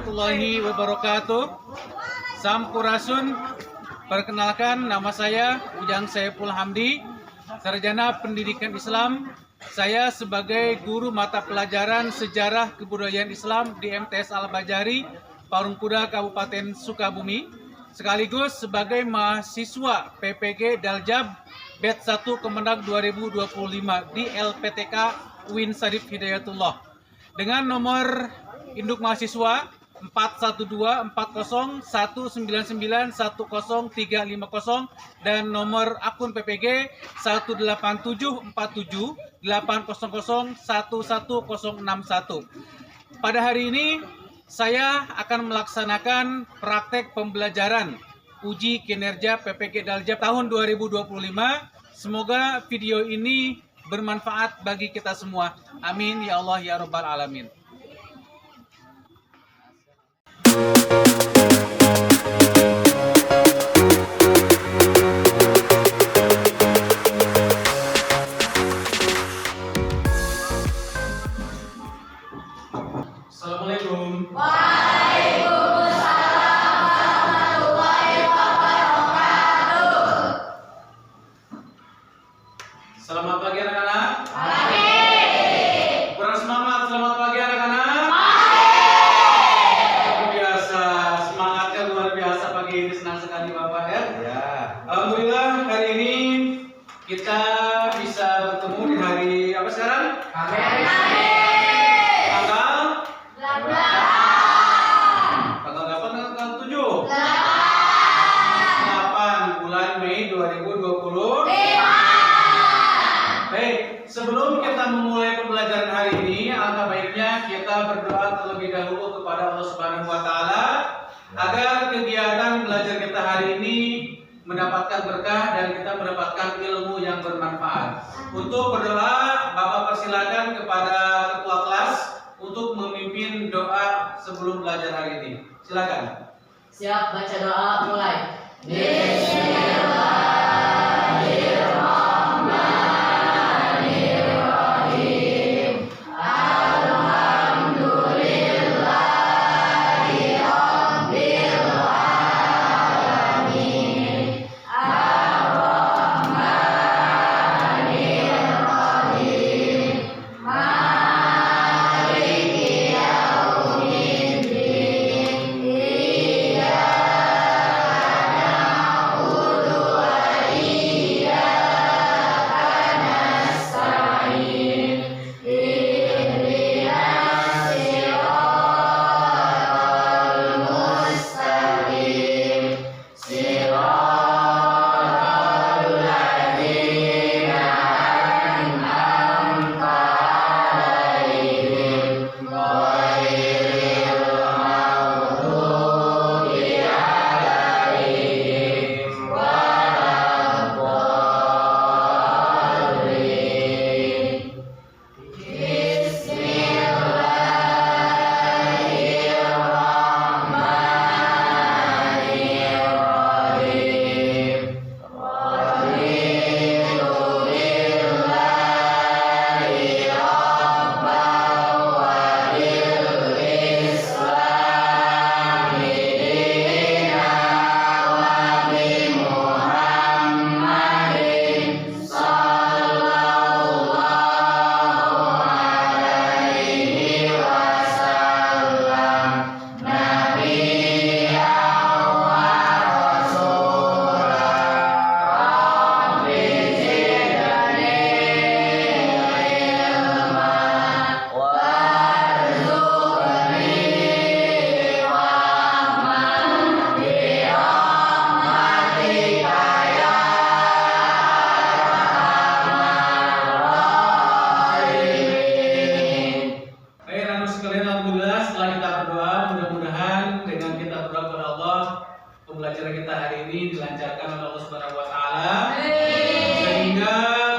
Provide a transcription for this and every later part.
warahmatullahi wabarakatuh. Sampurasun. Perkenalkan, nama saya Ujang Saiful Hamdi, Sarjana Pendidikan Islam. Saya sebagai guru mata pelajaran Sejarah Kebudayaan Islam di MTS Al-Bajari, Parungkuda, Kabupaten Sukabumi, sekaligus sebagai mahasiswa PPG Daljab Batch 1 Kemenag 2025 di LPTK UIN Syarif Hidayatullah dengan nomor induk mahasiswa 4124019910350 dan nomor akun PPG 1874780011061. Pada hari ini saya akan melaksanakan praktek pembelajaran uji kinerja PPG Daljab tahun 2025. Semoga video ini bermanfaat bagi kita semua. Amin ya Allah ya Rabbal Alamin. Assalamualaikum. Selamat pagi anak-anak. Pagi. Kurang semangat. Selamat pagi anak-anak. Pagi. Biasa semangatnya luar biasa pagi ini, senang sekali Bapak ya. Ya. Alhamdulillah hari ini kita bisa bertemu di hari apa sekarang? Kamis. Tanggal 8 bulan Mei 2020. Baik, sebelum kita memulai pembelajaran hari ini, alangkah baiknya kita berdoa terlebih dahulu kepada Allah Subhanahu wa taala agar kegiatan belajar kita hari ini mendapatkan berkah dan kita mendapatkan ilmu yang bermanfaat. Untuk berdoa, Bapak persilakan kepada ketua kelas untuk memimpin doa sebelum belajar hari ini. Silakan. Siap, baca doa mulai. Pembelajaran kita hari ini dilancarkan oleh Allah Subhanahu wa taala sehingga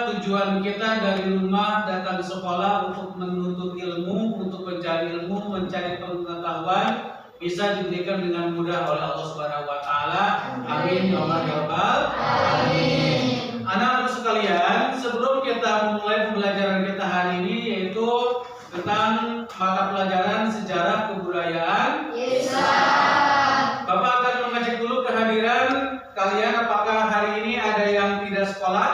tujuan kita dari rumah datang ke sekolah untuk menuntut ilmu, untuk mencari ilmu, mencari pengetahuan bisa diberikan dengan mudah oleh Allah Subhanahu wa taala. Amin ya rabbal alamin. Anak-anak sekalian, sebelum kita memulai pembelajaran kita hari ini yaitu tentang mata pelajaran sejarah kebudayaan Bapak akan mengecek dulu kehadiran kalian. Apakah hari ini ada yang tidak sekolah?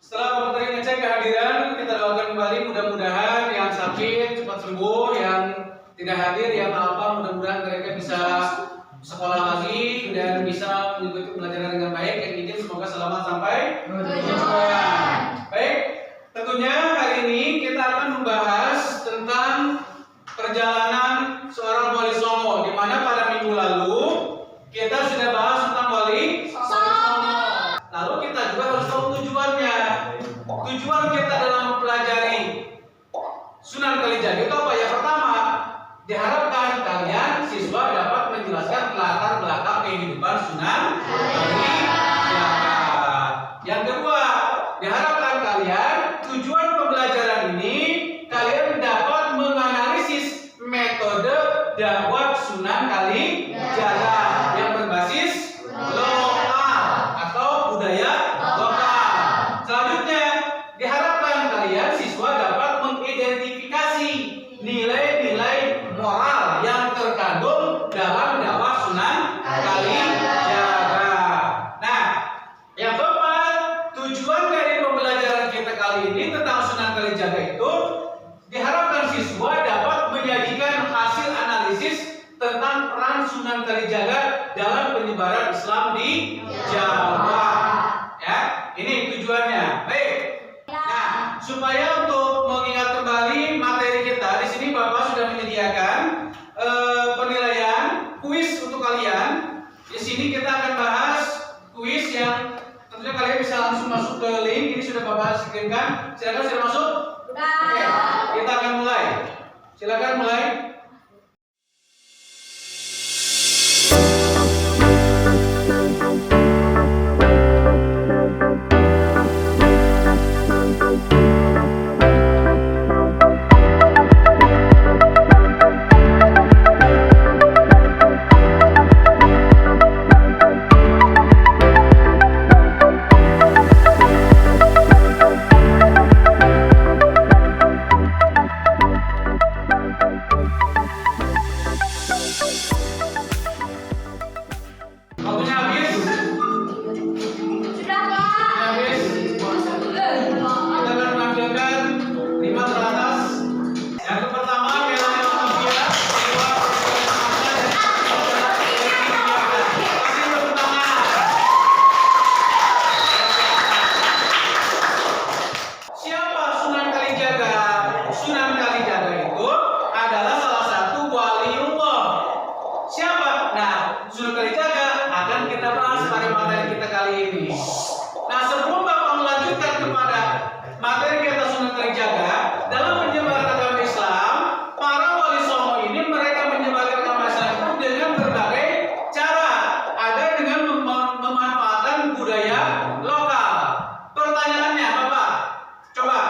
Setelah Bapak tadi ngecek kehadiran, kita doakan kembali mudah-mudahan yang sakit cepat sembuh, yang tidak hadir yang apa mudah-mudahan mereka bisa sekolah lagi dan bisa mengikuti pelajaran dengan baik. Yang ingin semoga selamat sampai tujuan. Baik, tentunya hari ini kita akan membahas tentang perjalanan seorang wali songo, di mana pada minggu lalu kita sudah bahas tentang wali songo. Lalu kita juga harus tahu tujuannya. Tujuan kita dalam mempelajari Sunan Kalijaga itu apa? Yang pertama, diharapkan kalian siswa dapat menjelaskan latar belakang kehidupan Sunan Kalijaga. Yang kedua, diharapkan kalian tujuan pembelajaran ini kalian dapat menganalisis metode dakwah Sunan Kalijaga yang berbasis lokal atau budaya lokal. Selanjutnya, diharapkan kalian siswa dapat mengidentifikasi nilai-nilai moral yang terkandung dalam dakwah Sunan Kalijaga. Nah, yang keempat, tujuan dari pembelajaran kita kali ini tentang Sunan Kalijaga itu diharapkan siswa dapat menyajikan hasil analisis tentang peran Sunan Kalijaga dalam penyebaran Islam di Jawa. Ya, ini tujuannya. Baik. Nah, supaya untuk mengingat kembali materi kita, di sini Bapak sudah menyediakan penilaian kuis untuk kalian. Di sini kita akan bahas kuis yang tentunya kalian bisa langsung masuk ke link. Ini sudah Bapak kirimkan. Silakan sudah masuk. Oke, kita akan mulai. Silakan mulai. Waktunya habis. Sudah habis. Kita akan menampilkan 5 teratas. Yang pertama, Melania Olivia. Kedua, kasih tepuk tangan. Siapa Sunan Kalijaga? Sunan Kalijaga itu adalah salah satu waliullah. Siapa? Nah, Sunan Kalijaga akan kita bahas pada materi kita kali ini. Nah, sebelum Bapak melanjutkan kepada materi kita Sunan Kalijaga dalam penyebaran agama Islam, para wali songo ini mereka menyebarkan agama Islam itu dengan berbagai cara. Ada dengan memanfaatkan budaya lokal. Pertanyaannya, Bapak, coba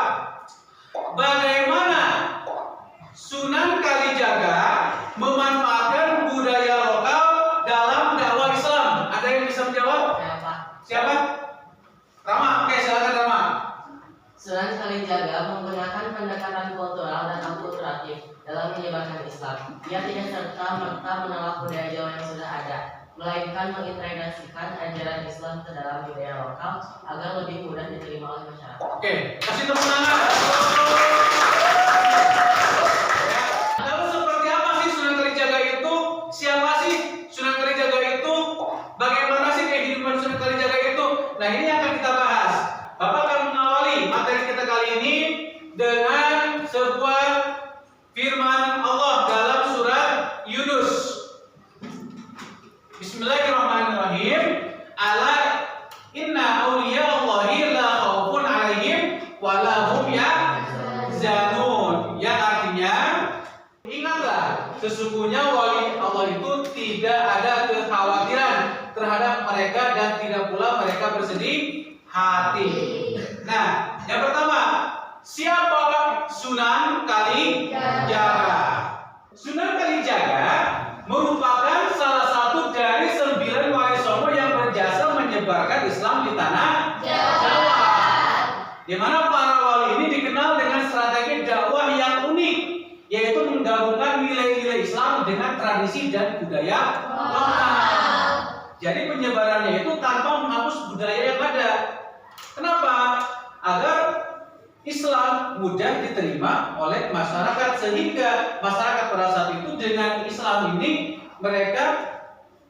bagaimana Sunan Kalijaga memanfaatkan budaya lokal dalam dakwah Islam? Ada yang bisa menjawab? Siapa? Rama. Oke, silakan Rama. Sunan Kalijaga menggunakan pendekatan kultural dan akulturatif dalam menyebarkan Islam. Ia tidak serta-merta menolak budaya Jawa yang sudah ada, melainkan mengintegrasikan ajaran Islam ke dalam budaya lokal agar lebih mudah diterima oleh masyarakat. Oke, kasih tepuk tangan. Lalu seperti apa sih Sunan Kalijaga itu? Siapa sih Sunan Kalijaga itu? Bagaimana sih kehidupan Sunan Kalijaga itu? Nah, ini akan kita bahas. Bapak akan mengawali materi kita kali ini dengan sebuah firman Allah dalam surat Yunus. Bismillahirrahmanirrahim. Ala inna awliya Allahi la khaufun alaihim wa la hum yahzanun. Yang artinya, ingatlah, sesungguhnya wali Allah itu tidak ada kekhawatiran terhadap mereka dan tidak pula mereka bersedih hati. Nah, yang pertama, siapa Sunan Kalijaga? Sunan Kalijaga merupakan salah satu dari 9 wali songo yang berjasa menyebarkan Islam di tanah Jawa. Di mana para wali ini dikenal dengan strategi dakwah yang unik, yaitu menggabungkan nilai-nilai Islam dengan tradisi dan budaya lokal. Jadi penyebarannya itu tanpa menghapus budaya yang ada. Kenapa? Agar Islam mudah diterima oleh masyarakat, sehingga masyarakat pada saat itu dengan Islam ini mereka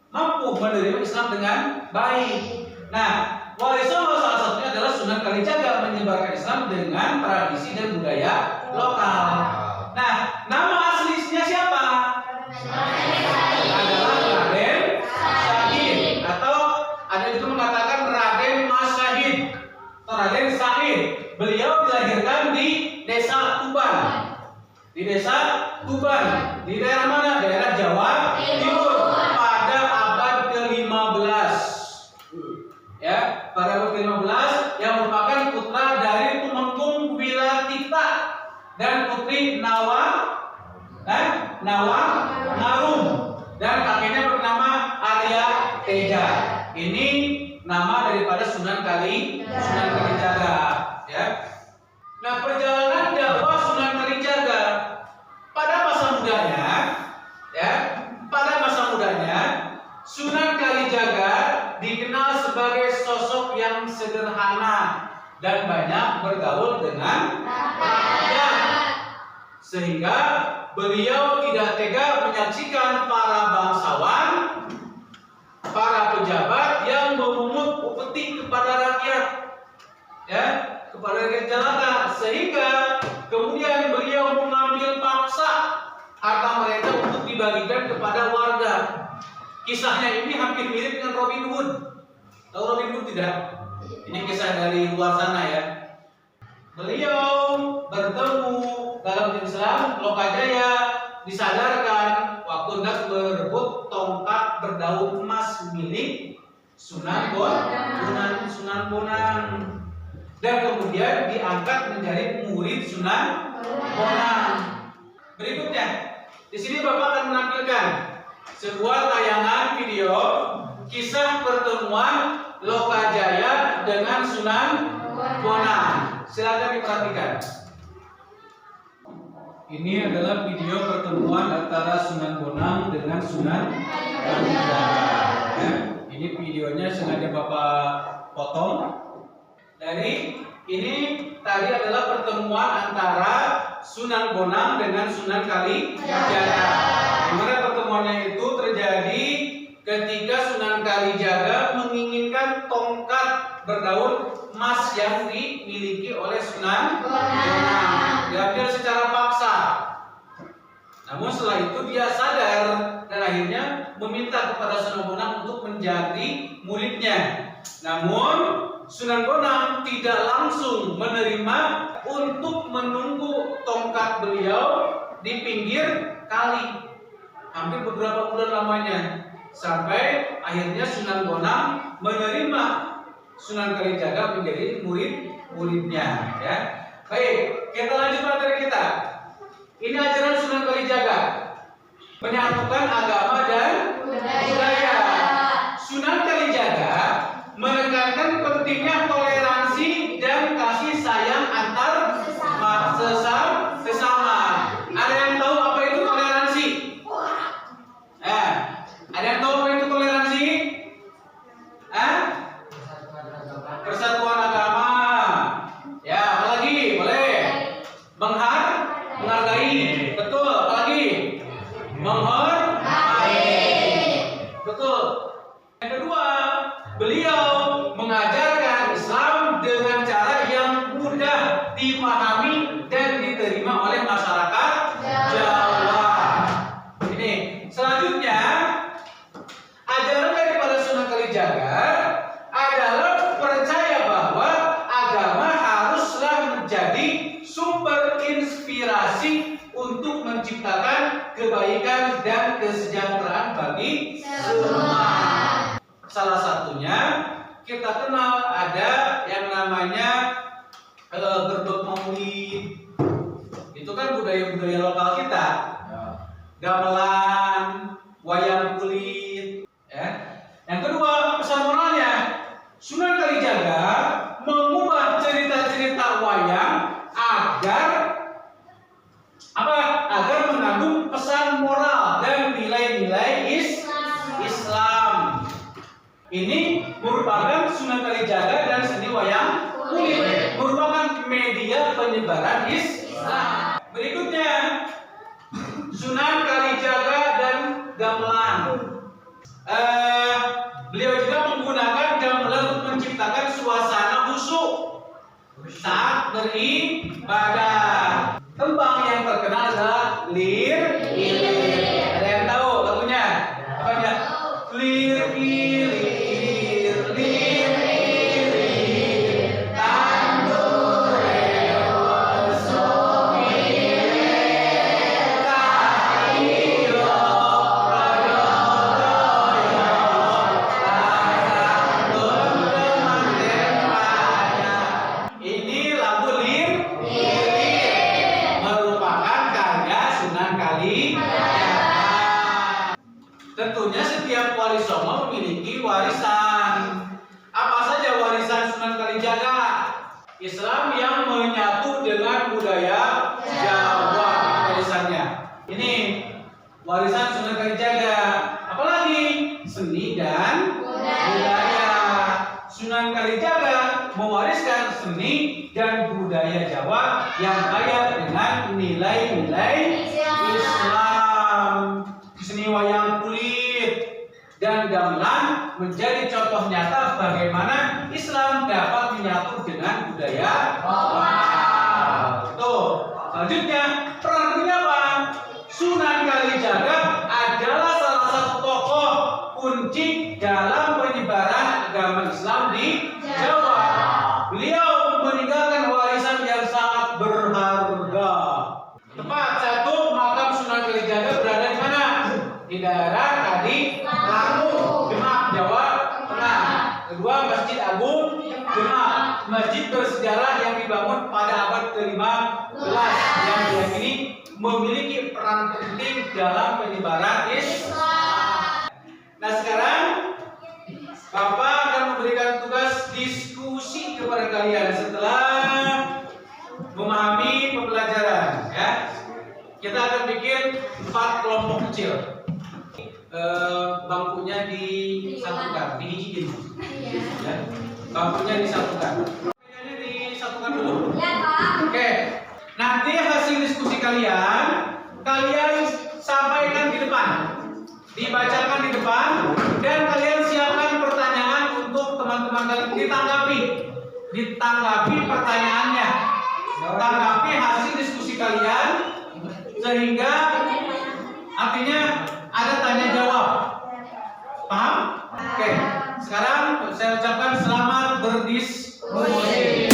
mampu menerima Islam dengan baik. Nah, warisan salah satunya adalah Sunan Kalijaga, menyebarkan Islam dengan tradisi dan budaya lokal. Nah, nama aslinya siapa? Adalah Raden Syahid, atau ada juga mengatakan Raden Mas Syahid atau Raden Syahid. Beliau dilahirkan di desa Tuban. Di desa Tuban, di daerah mana? Daerah Jawa Timur pada abad ke-15. Ya, pada abad ke-15 yang merupakan putra dari Tumenggung Wilatita dan putri Narum, dan kakeknya bernama Arya Teja. Ini nama daripada Sunan Kalijaga, ya. Nah, perjalanan dakwah Sunan Kalijaga pada masa mudanya, ya, Sunan Kalijaga dikenal sebagai sosok yang sederhana dan banyak bergaul dengan rakyat, sehingga beliau tidak tega menyaksikan para bangsawan, para pejabat yang memungut upeti kepada rakyat, ya, kepada rakyat jelata, sehingga kemudian beliau mengambil paksa harta mereka untuk dibagikan kepada warga. Kisahnya ini hampir mirip dengan Robin Hood. Tahu Robin Hood tidak? Ini kisah dari luar sana, ya. Beliau bertemu dalam Islam, Lokajaya disadarkan waktu hendak berebut tongkat berdaun emas milik Sunan Bonang, dan kemudian diangkat menjadi murid Sunan Bonang. Berikutnya, di sini Bapak akan menampilkan sebuah tayangan video kisah pertemuan Lokajaya dengan Sunan Bonang. Silakan diperhatikan. Ini adalah video pertemuan antara Sunan Bonang dengan Sunan Kalijaga. Ya, ini videonya sengaja Bapak potong. Dari ini tadi adalah pertemuan antara Sunan Bonang dengan Sunan Kalijaga. Dimana pertemuannya itu terjadi ketika Sunan Kalijaga menginginkan tongkat berdaun emas yang dimiliki oleh Sunan Bonang, diambil secara paksa. Namun setelah itu dia sadar dan akhirnya meminta kepada Sunan Bonang untuk menjadi muridnya. Namun Sunan Bonang tidak langsung menerima untuk menunggu tongkat beliau di pinggir kali. Hampir beberapa bulan lamanya, sampai akhirnya Sunan Bonang menerima Sunan Kalijaga menjadi muridnya, ya. Baik, kita lanjut materi kita. Ini ajaran Sunan Kalijaga, menyatukan agama dan budaya. Sunan Kalijaga menekankan pentingnya toleransi dan kasih sayang antar sesama. Ada yang tahu apa itu toleransi? Ada yang tahu apa itu toleransi? Persatuan agama. Ya, apalagi? Boleh. Menghargai. Betul. Apalagi? Menghormati. Betul. Yang kedua, beliau mengajarkan Islam dengan cara yang mudah dipahami dan diterima oleh masyarakat Jawa. Ini selanjutnya, ajaran daripada Sunan Kalijaga adalah percaya bahwa agama haruslah menjadi sumber inspirasi untuk menciptakan kebaikan dan kesejahteraan bagi semua. Salah satunya kita kenal ada yang namanya gerbek maulid. Itu kan budaya-budaya lokal kita. Gamelan, wayang kulit, ya. Yang kedua, pesan moralnya, Sunan Kalijaga mengubah cerita-cerita wayang agar mengandung penyebaran Islam. Berikutnya Sunan Kalijaga dan gamelan. Beliau juga menggunakan gamelan untuk menciptakan suasana khusyuk saat beribadah. Tembang yang terkenal adalah Lir. Ada yang tahu lagunya? Apa aja? Lir, lir, lir, lir, lir, tandur reoso lir, kairo, royo, royo, tandur kemanten raya. Ini lagu Lir, merupakan karya Sunan Kalijaga. Tentunya setiap wali songo memiliki warisan. Apa saja warisan Sunan Kalijaga? Islam yang menyatu dengan budaya Jawa, warisannya. Ini warisan Sunan Kalijaga. Apalagi seni dan budaya. Sunan Kalijaga mewariskan seni dan budaya Jawa yang kaya dengan nilai-nilai Islam. Seni wayang kulit dan gamelan menjadi contoh nyata bagaimana Islam dapat menyatu dengan budaya. Tuh, selanjutnya perannya apa? Sunan Kalijaga adalah salah satu tokoh kunci dalam penyebaran agama Islam di Jawa. Beliau meninggalkan warisan yang sangat berharga. Tempat satu, makam Sunan Kalijaga berada di mana? Di daerah Kadi Langu, Demak, Jawa Tengah. Kedua, Masjid Agung Demak, masjid bersejarah yang dibangun pada abad ke-15 yang diyakini memiliki peran penting dalam penyebaran Islam. Nah, sekarang Bapak akan memberikan tugas diskusi kepada kalian setelah memahami pembelajaran, ya. Kita akan bikin 4 kelompok kecil. Bangkunya disatukan, dihijiin, ya. Bangkunya disatukan. Mejanya disatukan dulu. Ya, Pak. Oke. Nanti hasil diskusi kalian sampaikan di depan, dibacakan di depan, dan kalian siapkan pertanyaan untuk teman-teman kalian ditanggapi pertanyaannya, tanggapi hasil diskusi kalian, sehingga artinya ada tanya jawab. Paham? Oke. Sekarang saya ucapkan selamat berdiskusi.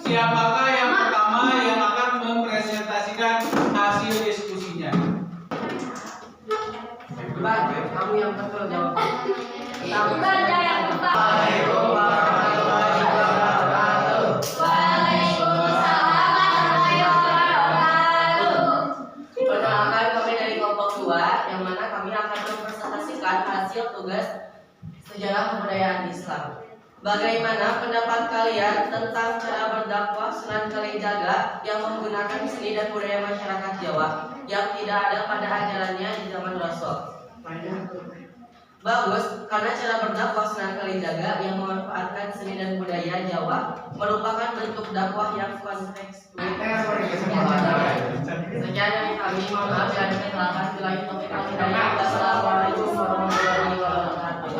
Siapakah yang pertama yang akan mempresentasikan hasil diskusinya? Pak, kamu yang betul jawab. Ibadah yang betul. Waalaikumsalam warahmatullahi wabarakatuh. Waalaikumsalam warahmatullahi wabarakatuh. Perkenalkan, kami dari kelompok 2 yang mana kami akan mempresentasikan hasil tugas sejarah kebudayaan Islam. Bagaimana pendapat kalian tentang cara berdakwah Sunan Kalijaga yang menggunakan seni dan budaya masyarakat Jawa yang tidak ada pada ajarannya di zaman Rasul? Bagus, karena cara berdakwah Sunan Kalijaga yang memanfaatkan seni dan budaya Jawa merupakan bentuk dakwah yang kontekstual. Sekian dari kami, mohon maaf dan kesalahan. Bila itu kami dari Assalamualaikum warahmatullahi wabarakatuh.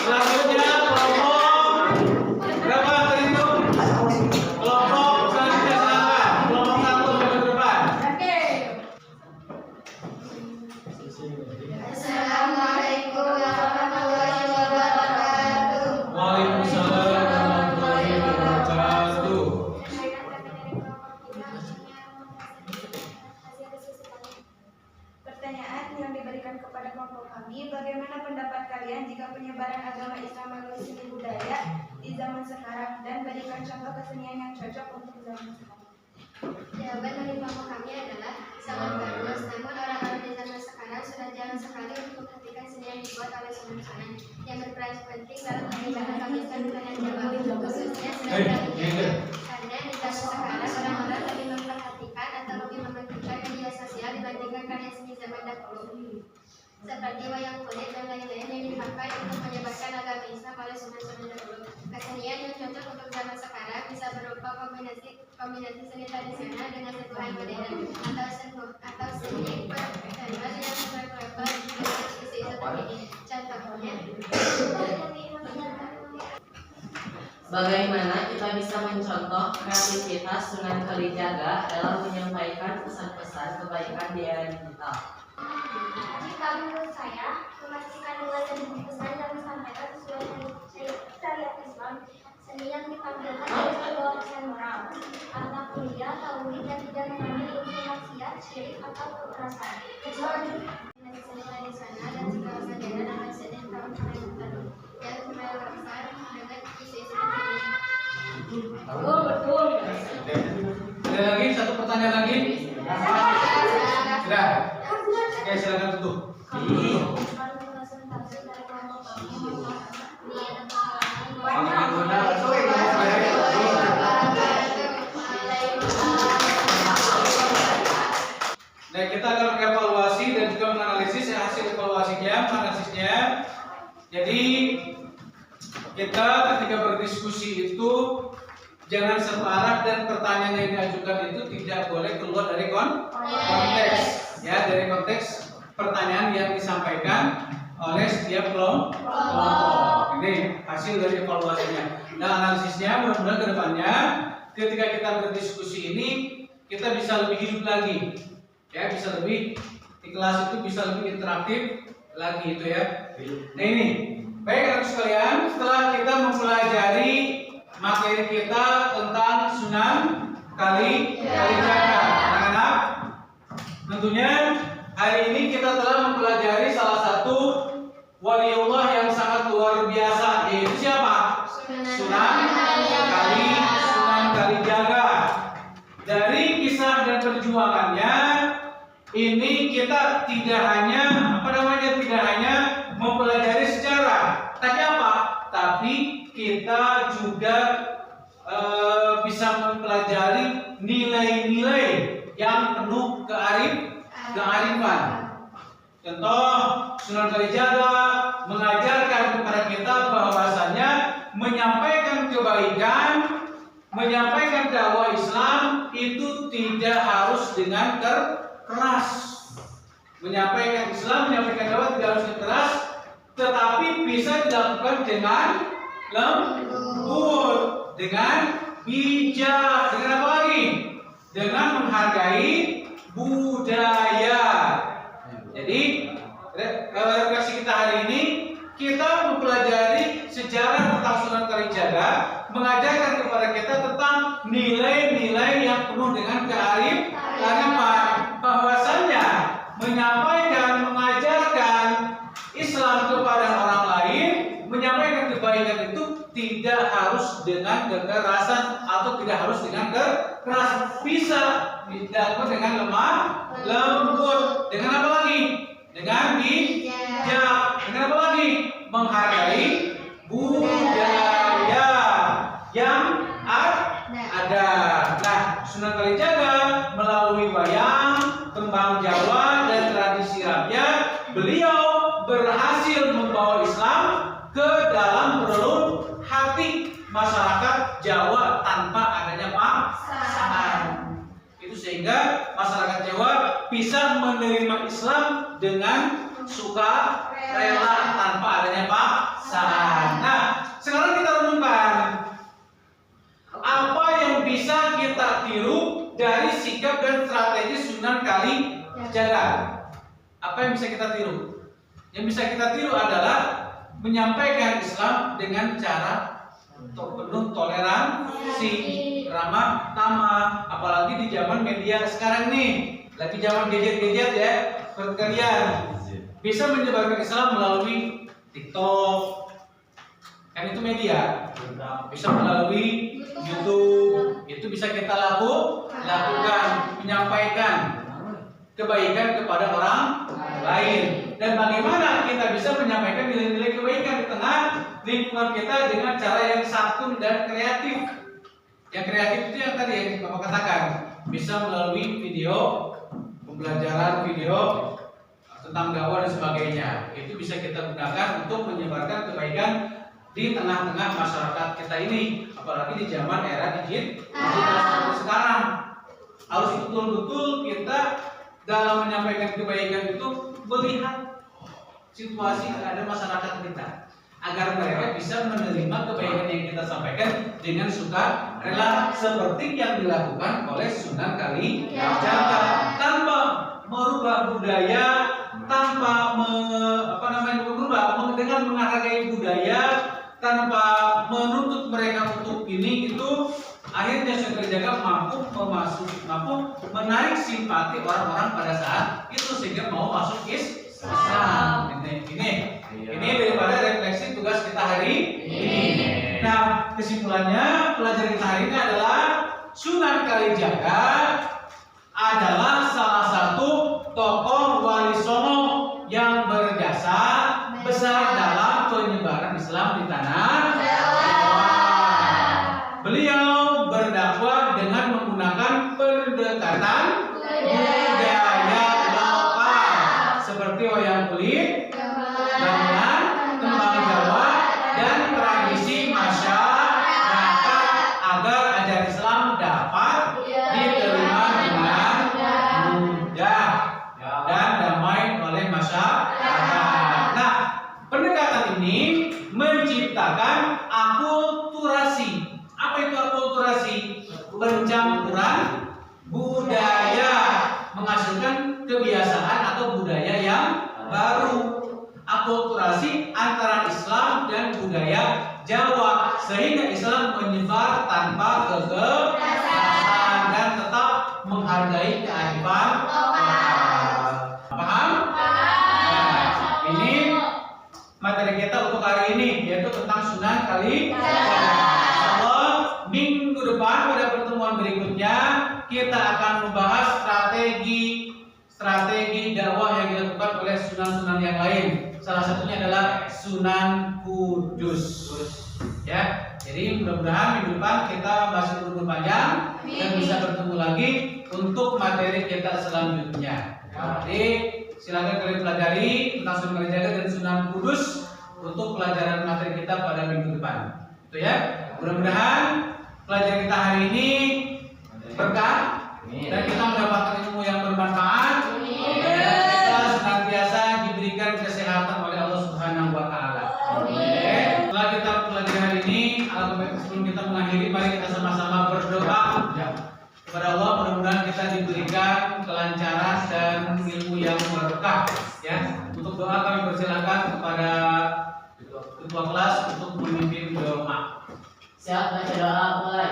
Selanjutnya kelompok berapa tadi itu? Kelompok selanjutnya silakan. Kelompok 1 ke depan. Oke, sekalian, jika penyebaran agama Islam melalui seni budaya di zaman sekarang, dan berikan contoh kesenian yang cocok untuk zaman sekarang. Jawaban dari kelompok kami adalah sangat bagus, namun orang-orang di zaman sekarang sudah jarang sekali untuk memperhatikan seni yang dibuat oleh sunan-sunan yang berperan penting dalam peninggalan Pakistan budaya Jawa, khususnya seni budaya. Karena di zaman sekarang orang-orang lebih memperhatikan atau lebih mementingkan media sosial dibandingkan karya seni zaman dahulu, seperti wayang kulit dan lain-lain yang dipakai untuk menyebarkan agama Islam oleh sunan-sunan dahulu. Kesenian yang cocok untuk zaman sekarang bisa berupa kombinasi seni tradisional dengan sentuhan modern atau seni perpaduan yang berlevel dengan isu-isu terkini. Contohnya, Bagaimana kita bisa mencontoh kreativitas Sunan Kalijaga dalam menyampaikan pesan-pesan kebaikan di era digital? jika menurut saya, memastikan nilai dan pesan yang disampaikan sesuai dengan syariat Islam, seni yang ditampilkan harus membawa pesan moral, akhlak mulia, tauhid, dan tidak mengandung unsur maksiat, syirik, atau kekerasan. Seni tradisional dan segala sajaran akan seni tahun yang kembali besar dengan isu-isu terkini. Ada lagi satu pertanyaan lagi? Sudah. Oke, silakan tutup. Nah, kita akan mengevaluasi dan juga menganalisis hasil evaluasinya, analisisnya. Jadi kita ketika berdiskusi itu jangan separah dan pertanyaan yang diajukan itu tidak boleh keluar dari konteks, ya, dari konteks pertanyaan yang disampaikan oleh setiap kelompok. Ini hasil dari evaluasinya. Nah, analisisnya mudah-mudahan ke depannya ketika kita berdiskusi ini kita bisa lebih hidup lagi, ya, bisa lebih di kelas itu bisa lebih interaktif lagi itu ya. Nah ini, baik anak sekalian, setelah kita mempelajari materi kita tentang Sunan Kalijaga, anak-anak, tentunya hari ini kita telah mempelajari salah satu waliullah yang sangat luar biasa, yaitu siapa? Sunan Kalijaga. Dari kisah dan perjuangannya ini kita tidak hanya tidak hanya mempelajari sejarah, tapi kita juga bisa mempelajari nilai-nilai yang penuh kearifan. Contoh, Sunan Kalijaga mengajarkan kepada kita bahwasanya menyampaikan kebaikan, menyampaikan dakwah Islam itu tidak harus dengan keras. Menyampaikan Islam, menyampaikan dakwah tidak harus keras, tetapi bisa dilakukan dengan lembut, dengan bijak, dengan apa lagi? Dengan menghargai budaya. Jadi refleksi kita hari ini kita mempelajari sejarah tentang Sunan Kalijaga, mengajarkan kepada kita tentang nilai-nilai yang penuh dengan kearifan, bahwasannya menyampaikan, mengajarkan Islam kepada orang lain, menyampaikan kebaikan itu tidak harus dengan kekerasan atau tidak harus dengan keras, bisa dilakukan dengan lemah lembut, dengan apa lagi? Dengan bijak, dengan apa lagi? Menghargai budaya yang ada. Nah, Sunan Kalijaga melalui wayang, tembang Jawa, dan tradisi rakyat, beliau berhasil membawa Islam ke dalam relung hati masyarakat Jawa tanpa adanya paksaan. Itu sehingga masyarakat Jawa bisa menerima Islam dengan suka rela tanpa adanya paksaan. Nah, sekarang kita renungkan apa yang bisa kita tiru dari sikap dan strategi Sunan Kalijaga. Apa yang bisa kita tiru? Yang bisa kita tiru adalah menyampaikan Islam dengan cara penuh toleransi, ramah tamah, apalagi di zaman media sekarang nih, lagi zaman gadget ya, kalian bisa menyebarkan Islam melalui TikTok, kan itu media. Bisa melalui YouTube, itu bisa kita lakukan, menyampaikan kebaikan kepada orang lain. Dan bagaimana kita bisa menyampaikan nilai-nilai kebaikan di tengah lingkungan kita dengan cara yang santun dan kreatif. Yang kreatif itu yang tadi yang Bapak katakan, bisa melalui video, pembelajaran video tentang dakwah dan sebagainya. Itu bisa kita gunakan untuk menyebarkan kebaikan di tengah-tengah masyarakat kita ini, apalagi di zaman era digital seperti sekarang. Harus betul-betul kita dalam menyampaikan kebaikan itu melihat situasi yang ada masyarakat kita, agar mereka bisa menerima kebaikan yang kita sampaikan dengan suka rela, seperti yang dilakukan oleh Sunan Kalijaga, tanpa merubah budaya, tanpa dengan menghargai budaya, tanpa menuntut mereka untuk ini itu. Akhirnya Sunan Kalijaga mampu menarik simpati orang-orang pada saat itu sehingga mau masuk Islam. Ini daripada refleksi tugas kita hari ini. Nah, kesimpulannya pelajaran kita hari ini adalah Sunan Kalijaga adalah salah satu tokoh Wali Songo yang berjasa besar dalam penyebaran Islam di tanah Jawa. Beliau berdakwah dengan menggunakan pendekatan budaya lokal seperti wayang kulit, gamelan, tembang Jawa, dan tradisi masyarakat agar ajaran Islam dapat diterima dengan mudah dan damai oleh masyarakat. Nah, pendekatan ini menciptakan akulturasi. Apa itu akulturasi? Pencampuran budaya, menghasilkan kebiasaan atau budaya yang baru. Akulturasi antara Islam dan budaya Jawa, sehingga Islam menyebar tanpa kekerasan dan tetap menghargai kearifan lokal. Paham? Nah, ini materi kita untuk hari ini, yaitu tentang Sunan Kalijaga. Minggu depan pada pertemuan berikutnya kita akan membahas strategi dakwah yang dilakukan oleh sunan-sunan yang lain. Salah satunya adalah Sunan Kudus. Ya, jadi mudah-mudahan minggu depan kita masih berburu panjang dan bisa bertemu lagi untuk materi kita selanjutnya. Jadi silakan kalian pelajari tentang Sunan Kalijaga dan Sunan Kudus untuk pelajaran materi kita pada minggu depan. Itu ya. Mudah-mudahan pelajaran kita hari ini berkah dan kita mendapatkan ilmu yang bermanfaat dan kita senantiasa diberikan kesehatan oleh Allah Subhanahu wa taala. Setelah kita pelajari hari ini, sebelum kita mengakhiri, mari kita sama-sama berdoa kepada Allah, mudah-mudahan kita diberikan kelancaran dan ilmu yang berkah. Ya, untuk doa kami persilakan kepada ketua kelas untuk memimpin doa. Siap baca doa mulai.